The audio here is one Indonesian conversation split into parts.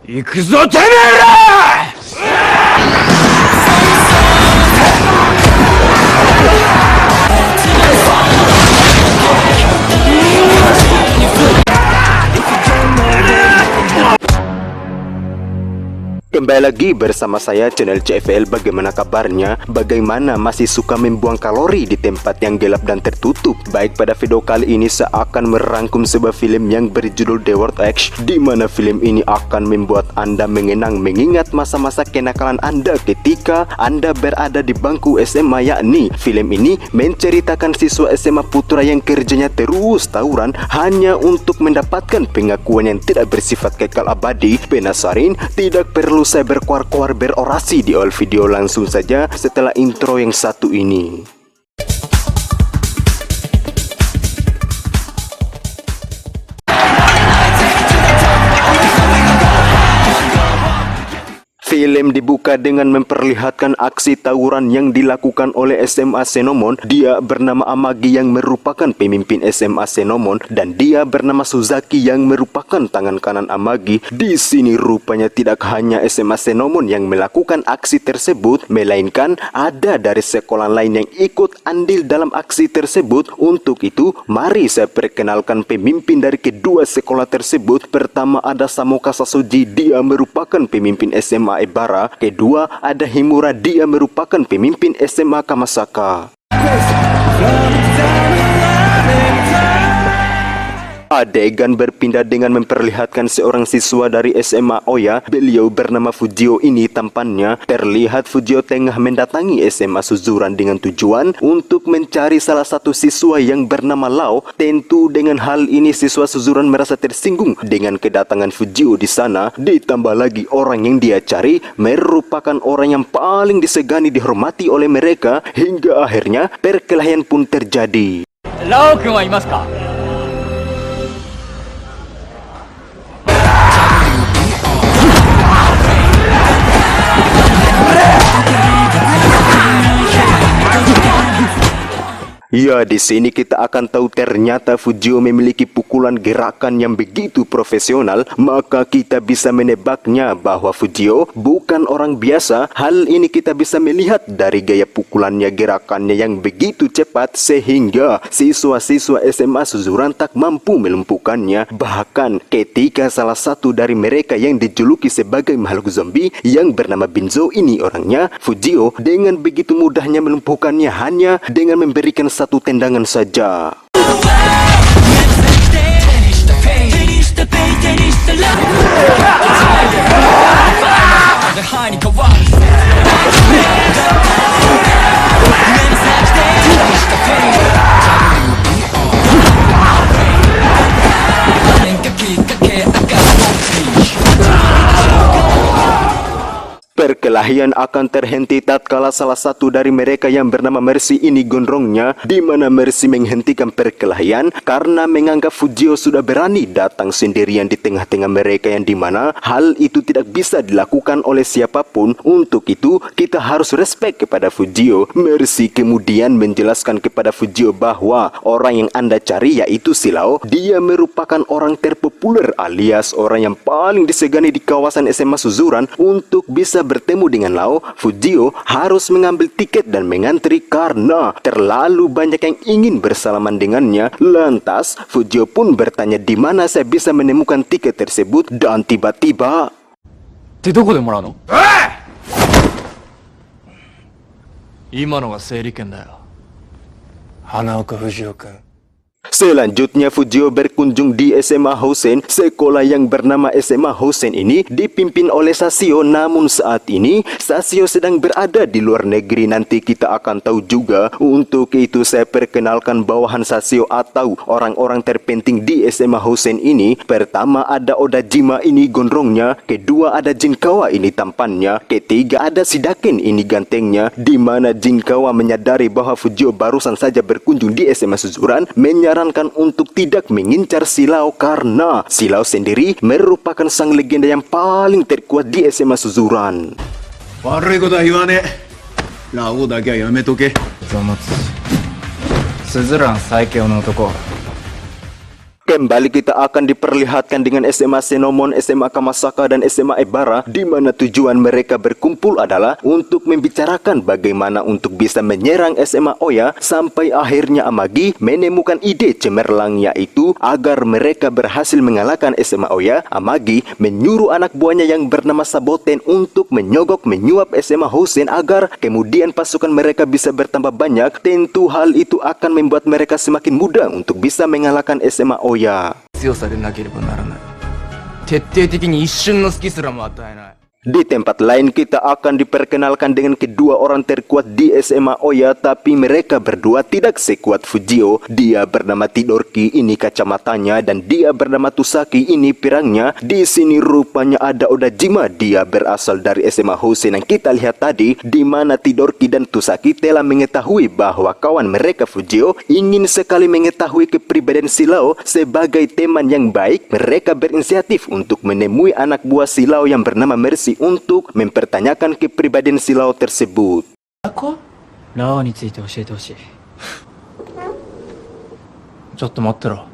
行くぞてめえらKembali lagi bersama saya channel CFL. Bagaimana kabarnya? Bagaimana masih suka membuang kalori di tempat yang gelap dan tertutup? Baik, pada video kali ini saya akan merangkum sebuah film yang berjudul The World X, di mana film ini akan membuat Anda mengenang mengingat masa-masa kenakalan Anda ketika Anda berada di bangku SMA, yakni film ini menceritakan siswa SMA putra yang kerjanya terus tawuran hanya untuk mendapatkan pengakuan yang tidak bersifat kekal abadi. Penasaran? Tidak perlu saya berkuar-kuar berorasi di awal video, langsung saja setelah intro yang satu ini. Film dibuka dengan memperlihatkan aksi tawuran yang dilakukan oleh SMA Senomon. Dia bernama Amagi yang merupakan pemimpin SMA Senomon dan dia bernama Suzaki yang merupakan tangan kanan Amagi. Di sini rupanya tidak hanya SMA Senomon yang melakukan aksi tersebut, melainkan ada dari sekolah lain yang ikut andil dalam aksi tersebut. Untuk itu, mari saya perkenalkan pemimpin dari kedua sekolah tersebut. Pertama ada Samoka Sasuji, dia merupakan pemimpin SMA Ebara. Kedua ada Himura, dia merupakan pemimpin SMA Kamasaka. Adegan berpindah dengan memperlihatkan seorang siswa dari SMA Oya. Beliau bernama Fujio. Ini tampannya terlihat Fujio tengah mendatangi SMA Suzuran dengan tujuan untuk mencari salah satu siswa yang bernama Lao. Tentu dengan hal ini siswa Suzuran merasa tersinggung dengan kedatangan Fujio di sana. Ditambah lagi orang yang dia cari merupakan orang yang paling disegani dihormati oleh mereka, hingga akhirnya perkelahian pun terjadi. Lao-kun wa imasu ka? Ya, di sini kita akan tahu ternyata Fujio memiliki pukulan gerakan yang begitu profesional. Maka kita bisa menebaknya bahwa Fujio bukan orang biasa. Hal ini kita bisa melihat dari gaya pukulannya, gerakannya yang begitu cepat sehingga siswa-siswa SMA Suzuran tak mampu melumpuhkannya. Bahkan ketika salah satu dari mereka yang dijuluki sebagai makhluk zombie yang bernama Binzo, ini orangnya, Fujio dengan begitu mudahnya melumpuhkannya hanya dengan memberikan satu tendangan saja. Perkelahian akan terhenti tatkala salah satu dari mereka yang bernama Mercy ini gondrongnya, di mana Mercy menghentikan perkelahian karena menganggap Fujio sudah berani datang sendirian di tengah-tengah mereka, yang dimana hal itu tidak bisa dilakukan oleh siapapun. Untuk itu kita harus respect kepada Fujio. Mercy kemudian menjelaskan kepada Fujio bahwa orang yang Anda cari yaitu si Lao. Dia merupakan orang terpopuler alias orang yang paling disegani di kawasan SMA Suzuran. Untuk bisa bertemu dengan Lao, Fujio harus mengambil tiket dan mengantri karena terlalu banyak yang ingin bersalaman dengannya. Lantas Fujio pun bertanya di mana saya bisa menemukan tiket tersebut, dan tiba-tiba selanjutnya Fujio berkunjung di SMA Hosen. Sekolah yang bernama SMA Hosen ini dipimpin oleh Sasio, namun saat ini Sasio sedang berada di luar negeri. Nanti kita akan tahu juga. Untuk itu saya perkenalkan bawahan Sasio atau orang-orang terpenting di SMA Hosen ini. Pertama ada Odajima, ini gondrongnya. Kedua ada Jinkawa, ini tampannya. Ketiga ada Shidaken, ini gantengnya. Di mana Jinkawa menyadari bahwa Fujio barusan saja berkunjung di SMA Suzuran, menyarankan untuk tidak mengincar si Lao karena si Lao sendiri merupakan sang legenda yang paling terkuat di SMA Suzuran. Kembali kita akan diperlihatkan dengan SMA Senomon, SMA Kamasaka, dan SMA Ebara, di mana tujuan mereka berkumpul adalah untuk membicarakan bagaimana untuk bisa menyerang SMA Oya, sampai akhirnya Amagi menemukan ide cemerlang, yaitu agar mereka berhasil mengalahkan SMA Oya. Amagi menyuruh anak buahnya yang bernama Saboten untuk menyogok menyuap SMA Hosen agar kemudian pasukan mereka bisa bertambah banyak. Tentu hal itu akan membuat mereka semakin mudah untuk bisa mengalahkan SMA Oya. 強さでなければならない。徹底的に一瞬の隙すらも与えない。 Di tempat lain kita akan diperkenalkan dengan kedua orang terkuat di SMA Oya, tapi mereka berdua tidak sekuat Fujio. Dia bernama Tidorki, ini kacamatanya, dan dia bernama Tusaki, ini pirangnya. Di sini rupanya ada Odajima, dia berasal dari SMA Hosen yang kita lihat tadi, di mana Tidorki dan Tusaki telah mengetahui bahwa kawan mereka Fujio ingin sekali mengetahui kepribadian Shilao. Sebagai teman yang baik, mereka berinisiatif untuk menemui anak buah Shilao yang bernama Mercy untuk mempertanyakan kepribadian Shilao tersebut. ラオウについて教えてほしい。ちょっと待ってろ。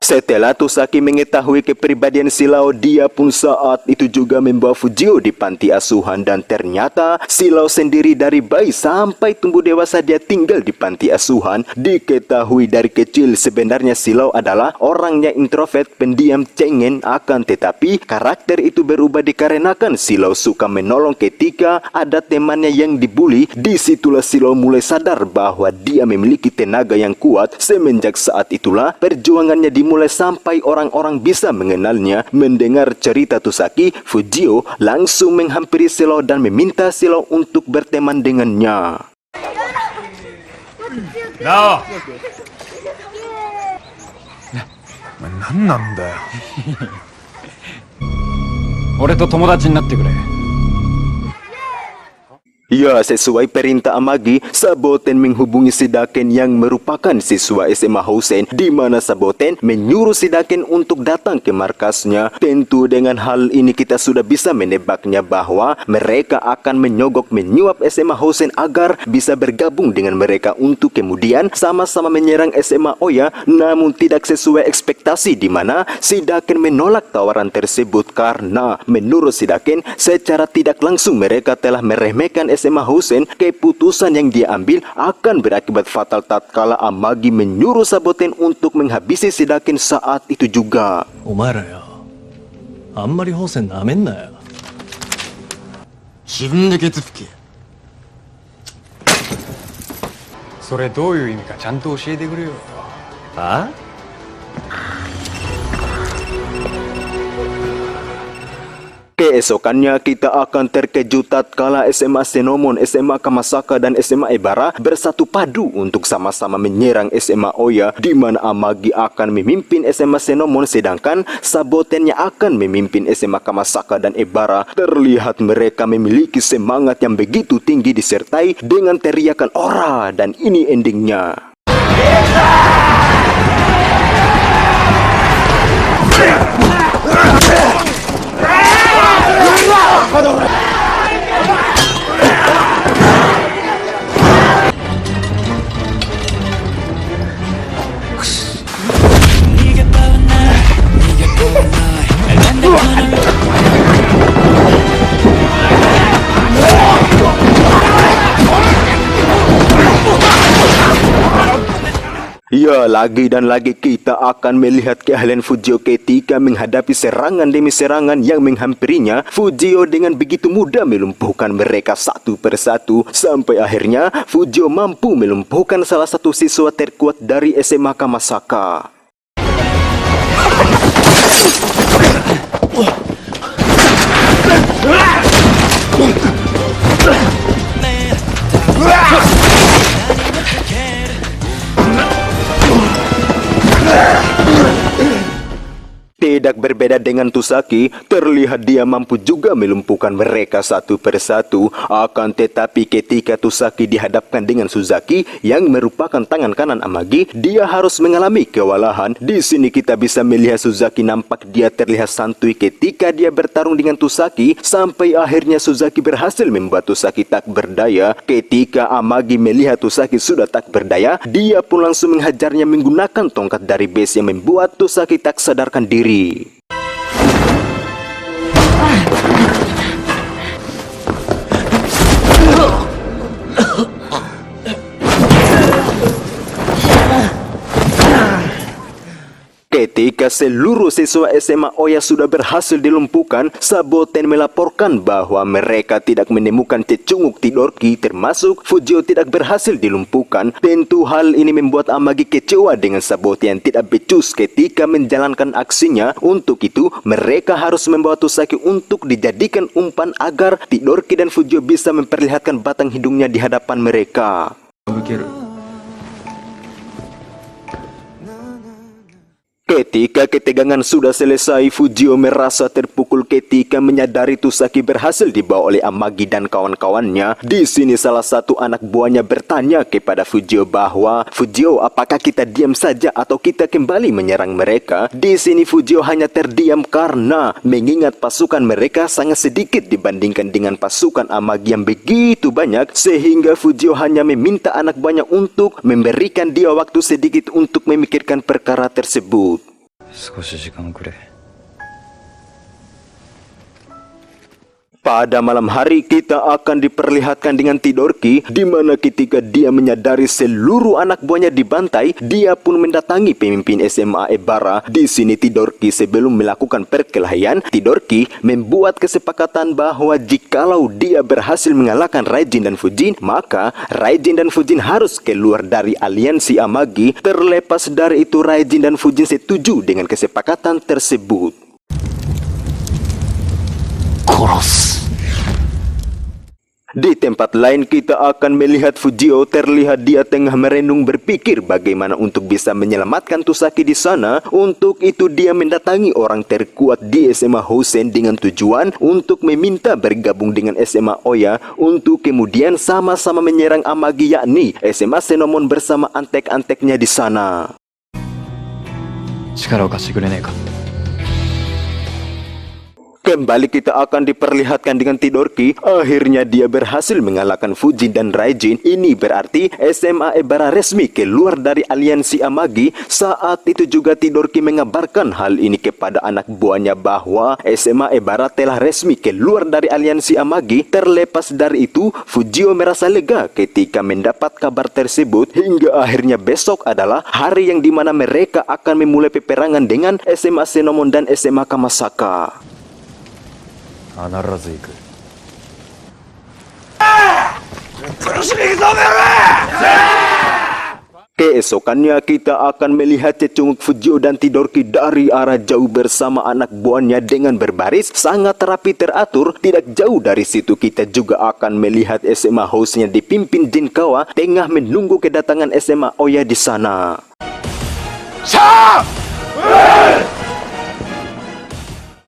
Setelah Tusaki mengetahui kepribadian Shilao, dia pun saat itu juga membawa Fujio di panti asuhan, dan ternyata Shilao sendiri dari bayi sampai tumbuh dewasa dia tinggal di panti asuhan. Diketahui dari kecil sebenarnya Shilao adalah orang yang introvert, pendiam, cengen, akan tetapi karakter itu berubah dikarenakan Shilao suka menolong ketika ada temannya yang dibully. Disitulah Shilao mulai sadar bahwa dia memiliki tenaga yang kuat. Semenjak saat itulah perjuangannya dimulai sampai orang-orang bisa mengenalnya. Mendengar cerita Tusaki, Fujio langsung menghampiri Shilao dan meminta Shilao untuk berteman dengannya. ラオウ。お前何なんだよ。俺と友達になってくれ。 Ya, sesuai perintah Amagi, Saboten menghubungi Shidaken yang merupakan siswa SMA Hosen, di mana Saboten menyuruh Shidaken untuk datang ke markasnya. Tentu dengan hal ini kita sudah bisa menebaknya bahwa mereka akan menyogok menyuap SMA Hosen agar bisa bergabung dengan mereka untuk kemudian sama-sama menyerang SMA Oya. Namun tidak sesuai ekspektasi, di mana Shidaken menolak tawaran tersebut karena menurut Shidaken secara tidak langsung mereka telah meremehkan SMA Hosen. Keputusan yang dia ambil akan berakibat fatal tatkala Amagi menyuruh Saboten untuk menghabisi Shidaken saat itu juga. お前らよ、あんまり宝泉なめんなよ。自分でケツ拭け。それどういう意味かちゃんと教えてくれよ。あ？ Keesokannya kita akan terkejut tatkala SMA Senomon, SMA Kamasaka, dan SMA Ebara bersatu padu untuk sama-sama menyerang SMA Oya, di mana Amagi akan memimpin SMA Senomon sedangkan Sabotennya akan memimpin SMA Kamasaka dan Ebara. Terlihat mereka memiliki semangat yang begitu tinggi disertai dengan teriakan ora, dan ini endingnya. Ya, lagi dan lagi kita akan melihat keahlian Fujio ketika menghadapi serangan demi serangan yang menghampirinya. Fujio dengan begitu mudah melumpuhkan mereka satu persatu, sampai akhirnya Fujio mampu melumpuhkan salah satu siswa terkuat dari SMA Kamasaka. Tidak berbeda dengan Tusaki, terlihat dia mampu juga melumpuhkan mereka satu persatu. Akan tetapi ketika Tusaki dihadapkan dengan Suzaki yang merupakan tangan kanan Amagi, dia harus mengalami kewalahan. Di sini kita bisa melihat Suzaki nampak dia terlihat santuy ketika dia bertarung dengan Tusaki, sampai akhirnya Suzaki berhasil membuat Tusaki tak berdaya. Ketika Amagi melihat Tusaki sudah tak berdaya, dia pun langsung menghajarnya menggunakan tongkat dari base yang membuat Tusaki tak sadarkan diri. Ketika seluruh siswa SMA Oya sudah berhasil dilumpuhkan, Saboten melaporkan bahwa mereka tidak menemukan cecunguk Tidorki, termasuk Fujio tidak berhasil dilumpuhkan. Tentu hal ini membuat Amagi kecewa dengan Saboten yang tidak becus ketika menjalankan aksinya. Untuk itu, mereka harus membawa Tusaki untuk dijadikan umpan agar Tidorki dan Fujio bisa memperlihatkan batang hidungnya di hadapan mereka. Ketika ketegangan sudah selesai, Fujio merasa terpukul ketika menyadari Tusaki berhasil dibawa oleh Amagi dan kawan-kawannya. Di sini salah satu anak buahnya bertanya kepada Fujio bahwa, "Fujio, apakah kita diam saja atau kita kembali menyerang mereka?" Di sini Fujio hanya terdiam karena mengingat pasukan mereka sangat sedikit dibandingkan dengan pasukan Amagi yang begitu banyak, sehingga Fujio hanya meminta anak buahnya untuk memberikan dia waktu sedikit untuk memikirkan perkara tersebut. 少し時間くれ。 Pada malam hari kita akan diperlihatkan dengan Tidorki, di mana ketika dia menyadari seluruh anak buahnya dibantai, dia pun mendatangi pemimpin SMA Ebara. Di sini Tidorki sebelum melakukan perkelahian, Tidorki membuat kesepakatan bahwa jikalau dia berhasil mengalahkan Raijin dan Fujin, maka Raijin dan Fujin harus keluar dari aliansi Amagi. Terlepas dari itu, Raijin dan Fujin setuju dengan kesepakatan tersebut. Di tempat lain kita akan melihat Fujio terlihat dia tengah merenung berpikir bagaimana untuk bisa menyelamatkan Tusaki di sana. Untuk itu dia mendatangi orang terkuat di SMA Hosen dengan tujuan untuk meminta bergabung dengan SMA Oya untuk kemudian sama-sama menyerang Amagi, yakni SMA Senomon bersama antek-anteknya di sana. 力を貸してくれねえか。 Kembali kita akan diperlihatkan dengan Tidorki. Akhirnya dia berhasil mengalahkan Fujin dan Raijin. Ini berarti SMA Ebara resmi keluar dari aliansi Amagi. Saat itu juga Tidorki mengabarkan hal ini kepada anak buahnya bahwa SMA Ebara telah resmi keluar dari aliansi Amagi. Terlepas dari itu, Fujio merasa lega ketika mendapat kabar tersebut. Hingga akhirnya besok adalah hari yang dimana mereka akan memulai peperangan dengan SMA Senomon dan SMA Kamasaka. 必ず行く。 Keesokannya kita akan melihat cecunguk Fujio dan Tidorki dari arah jauh bersama anak buahnya dengan berbaris sangat rapi teratur. Tidak jauh dari situ kita juga akan melihat SMA hostnya dipimpin Jinkawa tengah menunggu kedatangan SMA Oya di sana.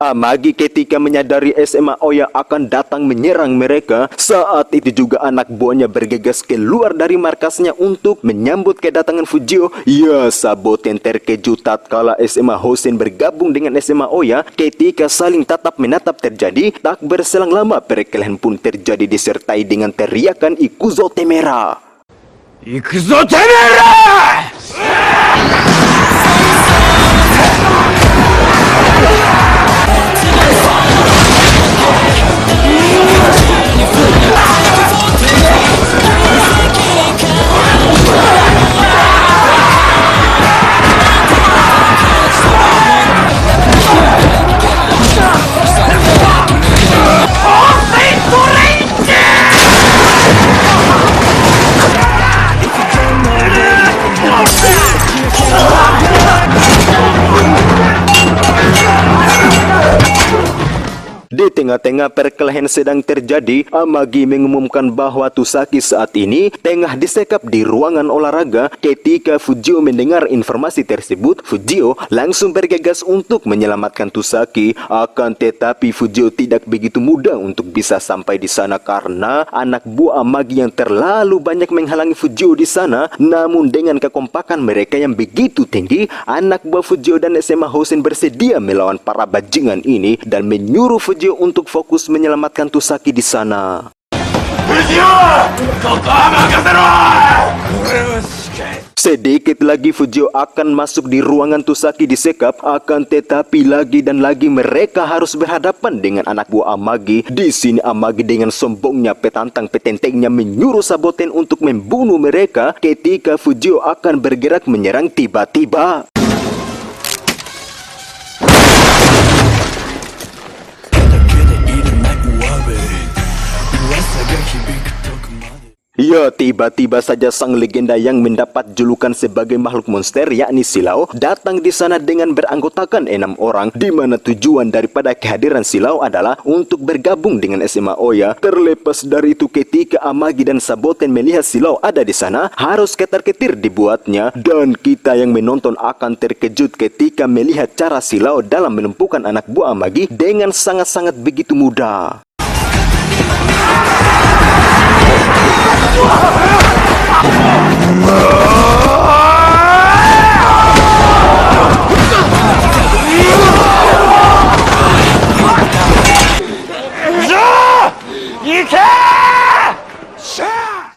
Amagi ketika menyadari SMA Oya akan datang menyerang mereka, saat itu juga anak buahnya bergegas keluar dari markasnya untuk menyambut kedatangan Fujio. Ya, Saboten terkejut tatkala SMA Hosen bergabung dengan SMA Oya. Ketika saling tatap menatap terjadi, tak berselang lama perkelahian pun terjadi disertai dengan teriakan Ikuzo Temera. Ikuzo Temera! Oh! Di tengah-tengah perkelahian sedang terjadi, Amagi mengumumkan bahwa Tusaki saat ini tengah disekap di ruangan olahraga. Ketika Fujio mendengar informasi tersebut, Fujio langsung bergegas untuk menyelamatkan Tusaki. Akan tetapi Fujio tidak begitu mudah untuk bisa sampai di sana karena anak buah Amagi yang terlalu banyak menghalangi Fujio di sana. Namun dengan kekompakan mereka yang begitu tinggi, anak buah Fujio dan SMA Hosen bersedia melawan para bajingan ini dan menyuruh Fujio untuk fokus menyelamatkan Tusaki di sana. Sedikit lagi Fujio akan masuk di ruangan Tusaki disekap, akan tetapi lagi dan lagi mereka harus berhadapan dengan anak buah Amagi. Di sini Amagi dengan sombongnya petantang petentengnya menyuruh Saboten untuk membunuh mereka. Ketika Fujio akan bergerak menyerang, tiba-tiba ya, tiba-tiba saja sang legenda yang mendapat julukan sebagai makhluk monster yakni Silau datang di sana dengan beranggotakan 6 orang, di mana tujuan daripada kehadiran Silau adalah untuk bergabung dengan SMA Oya. Terlepas dari itu, ketika Amagi dan Saboten melihat Silau ada di sana, harus ketar-ketir dibuatnya, dan kita yang menonton akan terkejut ketika melihat cara Silau dalam melumpuhkan anak buah Amagi dengan sangat-sangat begitu mudah.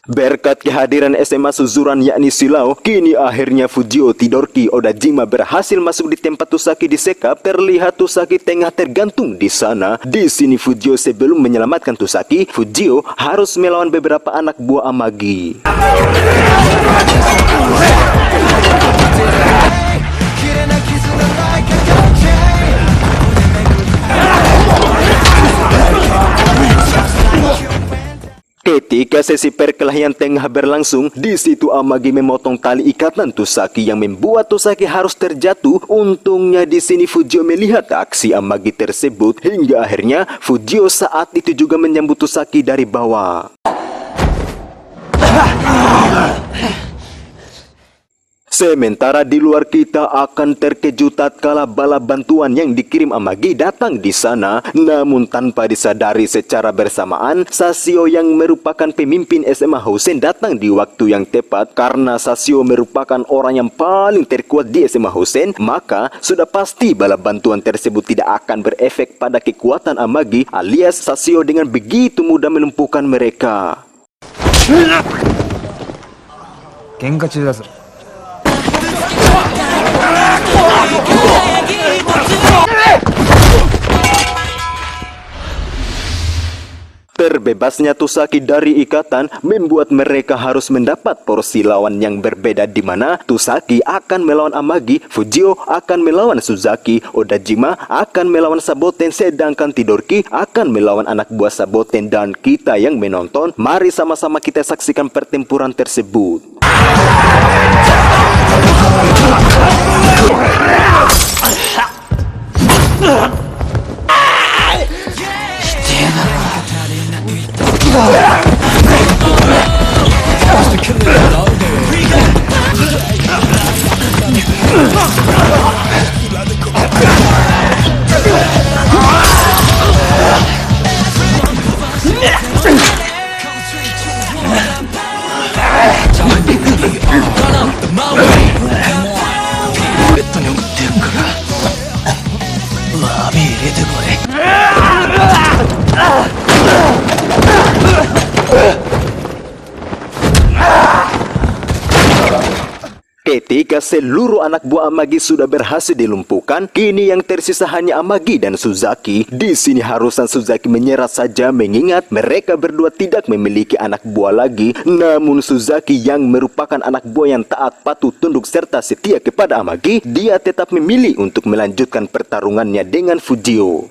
Berkat kehadiran SMA Suzuran yakni Silau, kini akhirnya Fujio, Tidorki, Odajima berhasil masuk di tempat Tusaki disekap. Terlihat Tusaki tengah tergantung di sana. Di sini Fujio sebelum menyelamatkan Tusaki, Fujio harus melawan beberapa anak buah Amagi. Ketika sesi perkelahian tengah berlangsung, di situ Amagi memotong tali ikatan Tusaki yang membuat Tusaki harus terjatuh. Untungnya di sini Fujio melihat aksi Amagi tersebut hingga akhirnya Fujio saat itu juga menyambut Tusaki dari bawah. Sementara di luar kita akan terkejut tatkala bala bantuan yang dikirim Amagi datang di sana. Namun tanpa disadari secara bersamaan, Sasio yang merupakan pemimpin SMA Hosen datang di waktu yang tepat. Karena Sasio merupakan orang yang paling terkuat di SMA Hosen, maka sudah pasti bala bantuan tersebut tidak akan berefek pada kekuatan Amagi, alias Sasio dengan begitu mudah melumpuhkan mereka. Terbebasnya Tusaki dari ikatan membuat mereka harus mendapat porsi lawan yang berbeda, di mana Tusaki akan melawan Amagi, Fujio akan melawan Suzaki, Odajima akan melawan Saboten, sedangkan Tidorki akan melawan anak buah Saboten. Dan kita yang menonton, mari sama-sama kita saksikan pertempuran tersebut. Ketika seluruh anak buah Amagi sudah berhasil dilumpuhkan, kini yang tersisa hanya Amagi dan Suzaki. Di sini harusnya Suzaki menyerah saja, mengingat mereka berdua tidak memiliki anak buah lagi. Namun Suzaki yang merupakan anak buah yang taat, patuh, tunduk serta setia kepada Amagi, dia tetap memilih untuk melanjutkan pertarungannya dengan Fujio.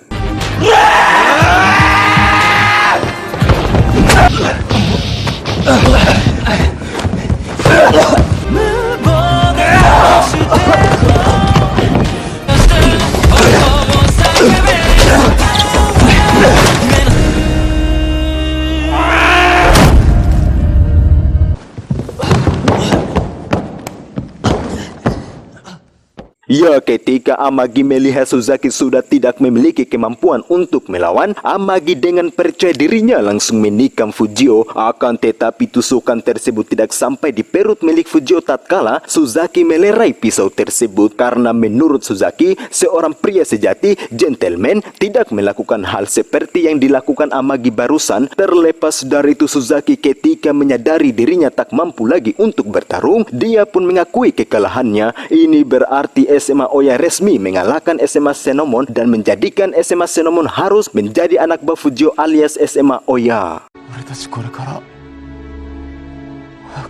Ya, ketika Amagi melihat Suzaki sudah tidak memiliki kemampuan untuk melawan, Amagi dengan percaya dirinya langsung menikam Fujio. Akan tetapi tusukan tersebut tidak sampai di perut milik Fujio tatkala Suzaki melerai pisau tersebut. Karena menurut Suzaki, seorang pria sejati, gentleman, tidak melakukan hal seperti yang dilakukan Amagi barusan. Terlepas dari itu, Suzaki ketika menyadari dirinya tak mampu lagi untuk bertarung, dia pun mengakui kekalahannya. Ini berarti SMA Oya resmi mengalahkan SMA Senomon dan menjadikan SMA Senomon harus menjadi anak buah Fujio alias SMA Oya. 俺たちこれから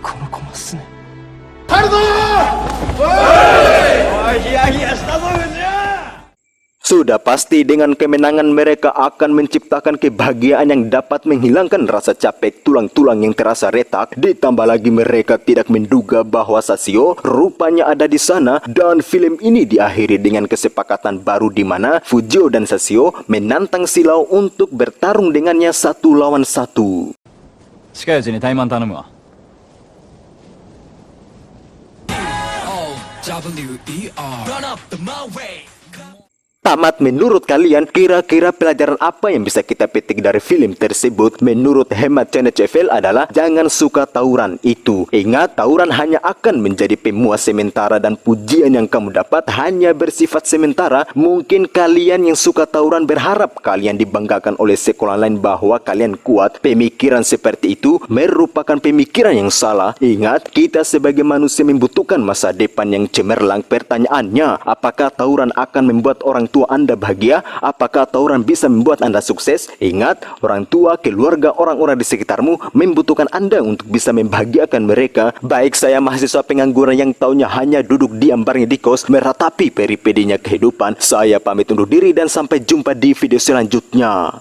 この子もっすね Sudah pasti dengan kemenangan mereka akan menciptakan kebahagiaan yang dapat menghilangkan rasa capek tulang-tulang yang terasa retak. Ditambah lagi mereka tidak menduga bahwa Sasio rupanya ada di sana, dan film ini diakhiri dengan kesepakatan baru di mana Fujio dan Sasio menantang Silau untuk bertarung dengannya 1 lawan 1. 近いうちに怠慢頼むわ。 Tamat, menurut kalian kira-kira pelajaran apa yang bisa kita petik dari film tersebut? Menurut hemat channel CFL adalah jangan suka tawuran itu. Ingat, tawuran hanya akan menjadi pemuas sementara dan pujian yang kamu dapat hanya bersifat sementara. Mungkin kalian yang suka tawuran berharap kalian dibanggakan oleh sekolah lain bahwa kalian kuat. Pemikiran seperti itu merupakan pemikiran yang salah. Ingat, kita sebagai manusia membutuhkan masa depan yang cemerlang. Pertanyaannya, apakah tawuran akan membuat orang tua Anda bahagia? Apakah tawuran bisa membuat Anda sukses? Ingat, orang tua, keluarga, orang-orang di sekitarmu membutuhkan Anda untuk bisa membahagiakan mereka. Baik, saya mahasiswa pengangguran yang taunya hanya duduk diam bareng di kos meratapi peripedinya kehidupan. Saya pamit undur diri dan sampai jumpa di video selanjutnya.